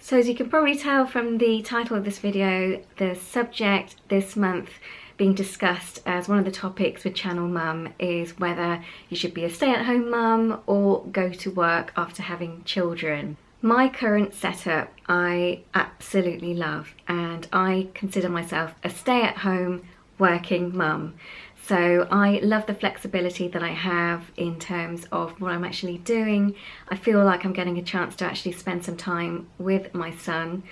So as you can probably tell from the title of this video, the subject this month being discussed as one of the topics with Channel Mum is whether you should be a stay-at-home mum or go to work after having children. My current setup I absolutely love, and I consider myself a stay-at-home working mum. So I love the flexibility that I have in terms of what I'm actually doing. I feel like I'm getting a chance to actually spend some time with my son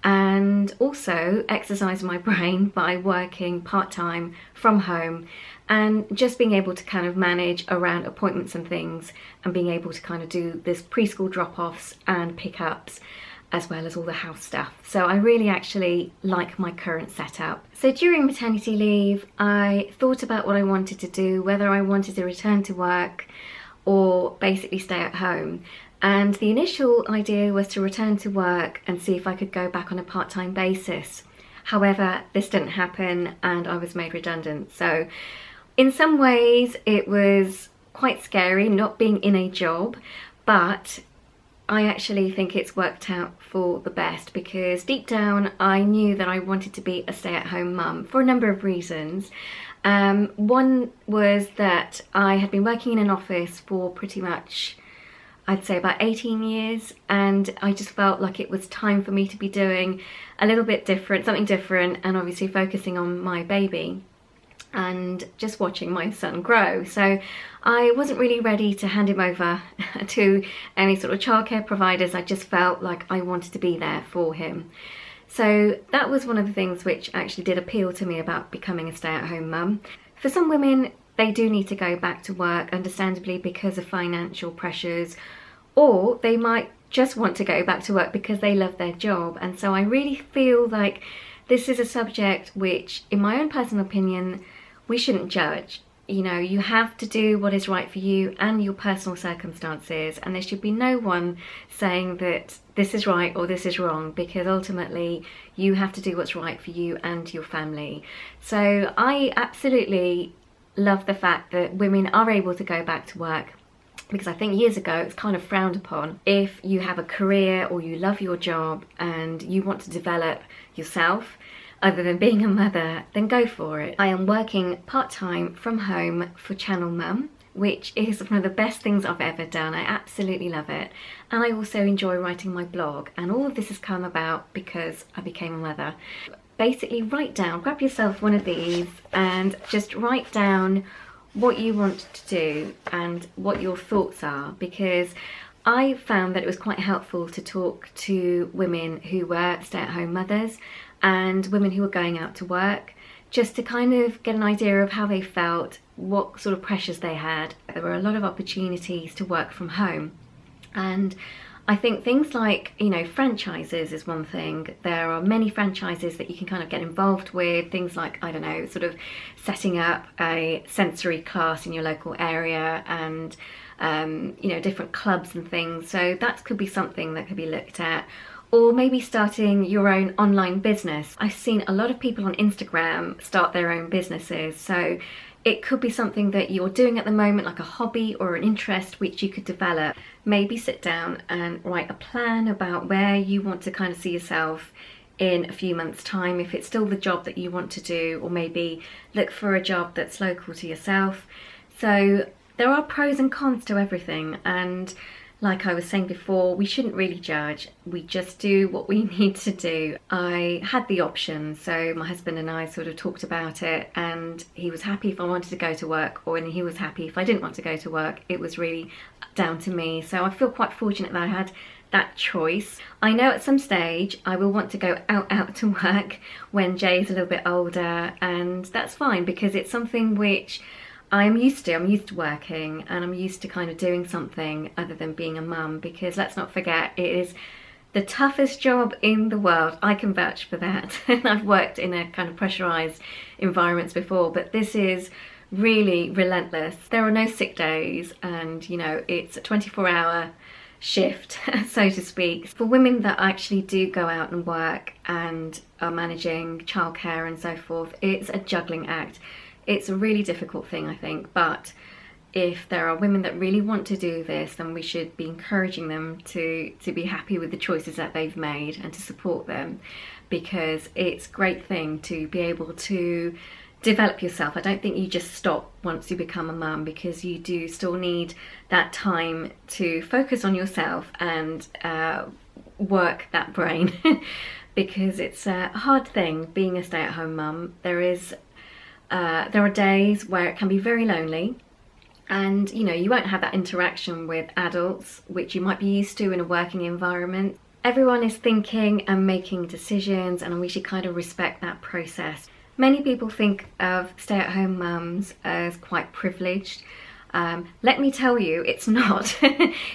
and also exercise my brain by working part-time from home and just being able to kind of manage around appointments and things, and being able to kind of do this preschool drop-offs and pickups as well as all the house stuff. So I really actually like my current setup. So during maternity leave, I thought about what I wanted to do, whether I wanted to return to work or basically stay at home. And the initial idea was to return to work and see if I could go back on a part-time basis. However, this didn't happen and I was made redundant. So in some ways it was quite scary not being in a job, but I actually think it's worked out for the best, because deep down I knew that I wanted to be a stay-at-home mum for a number of reasons. One was that I had been working in an office for pretty much, I'd say about 18 years, and I just felt like it was time for me to be doing a little bit different, something different, and obviously focusing on my baby and just watching my son grow. So I wasn't really ready to hand him over to any sort of childcare providers. I just felt like I wanted to be there for him. So that was one of the things which actually did appeal to me about becoming a stay-at-home mum. For some women, they do need to go back to work, understandably, because of financial pressures, or they might just want to go back to work because they love their job. And so I really feel like this is a subject which, in my own personal opinion, we shouldn't judge. You know, you have to do what is right for you and your personal circumstances, and there should be no one saying that this is right or this is wrong, because ultimately you have to do what's right for you and your family. So I absolutely love the fact that women are able to go back to work, because I think years ago it's kind of frowned upon. If you have a career or you love your job and you want to develop yourself other than being a mother, then go for it. I am working part-time from home for Channel Mum, which is one of the best things I've ever done. I absolutely love it. And I also enjoy writing my blog, and all of this has come about because I became a mother. Basically, grab yourself one of these and just write down what you want to do and what your thoughts are, because I found that it was quite helpful to talk to women who were stay-at-home mothers and women who were going out to work, just to kind of get an idea of how they felt, what sort of pressures they had. There were a lot of opportunities to work from home, and I think things like, you know, franchises is one thing. There are many franchises that you can kind of get involved with, things like, I don't know, sort of setting up a sensory class in your local area, and you know, different clubs and things. So that could be something that could be looked at. Or maybe starting your own online business. I've seen a lot of people on Instagram start their own businesses, so it could be something that you're doing at the moment, like a hobby or an interest which you could develop. Maybe sit down and write a plan about where you want to kind of see yourself in a few months' time, if it's still the job that you want to do, or maybe look for a job that's local to yourself. So there are pros and cons to everything, and like I was saying before, we shouldn't really judge. We just do what we need to do. I had the option, so my husband and I sort of talked about it, and he was happy if I wanted to go to work, or he was happy if I didn't want to go to work. It was really down to me. So I feel quite fortunate that I had that choice. I know at some stage I will want to go out to work when Jay's a little bit older, and that's fine, because it's something which I'm used to working, and I'm used to kind of doing something other than being a mum, because let's not forget, it is the toughest job in the world. I can vouch for that. And I've worked in a kind of pressurized environments before, but this is really relentless. There are no sick days, and you know, it's a 24-hour shift, so to speak. For women that actually do go out and work and are managing childcare and so forth, it's a juggling act. It's a really difficult thing, I think, but if there are women that really want to do this, then we should be encouraging them to be happy with the choices that they've made and to support them, because it's a great thing to be able to develop yourself. I don't think you just stop once you become a mum, because you do still need that time to focus on yourself and work that brain because it's a hard thing being a stay-at-home mum. There are days where it can be very lonely, and you know, you won't have that interaction with adults which you might be used to in a working environment. Everyone is thinking and making decisions, and we should kind of respect that process. Many people think of stay-at-home mums as quite privileged. Let me tell you, it's not.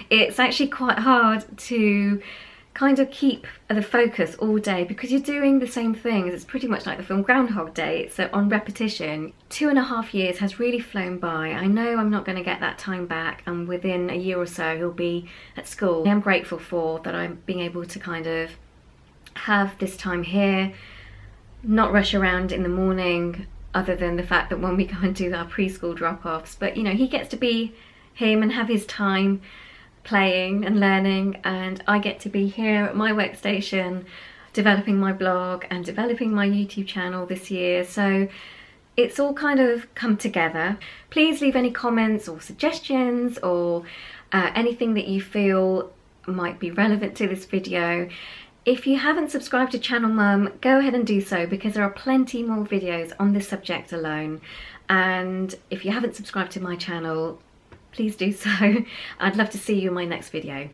It's actually quite hard to kind of keep the focus all day because you're doing the same things. It's pretty much like the film Groundhog Day. It's on repetition. 2.5 years has really flown by. I know I'm not going to get that time back, and within a year or so he'll be at school. I'm grateful for that I'm being able to kind of have this time here, not rush around in the morning, other than the fact that when we go and do our preschool drop-offs. But you know, he gets to be him and have his time playing and learning, and I get to be here at my workstation developing my blog and developing my YouTube channel this year. So it's all kind of come together. Please leave any comments or suggestions or anything that you feel might be relevant to this video. If you haven't subscribed to Channel Mum, go ahead and do so, because there are plenty more videos on this subject alone. And if you haven't subscribed to my channel, please do so. I'd love to see you in my next video.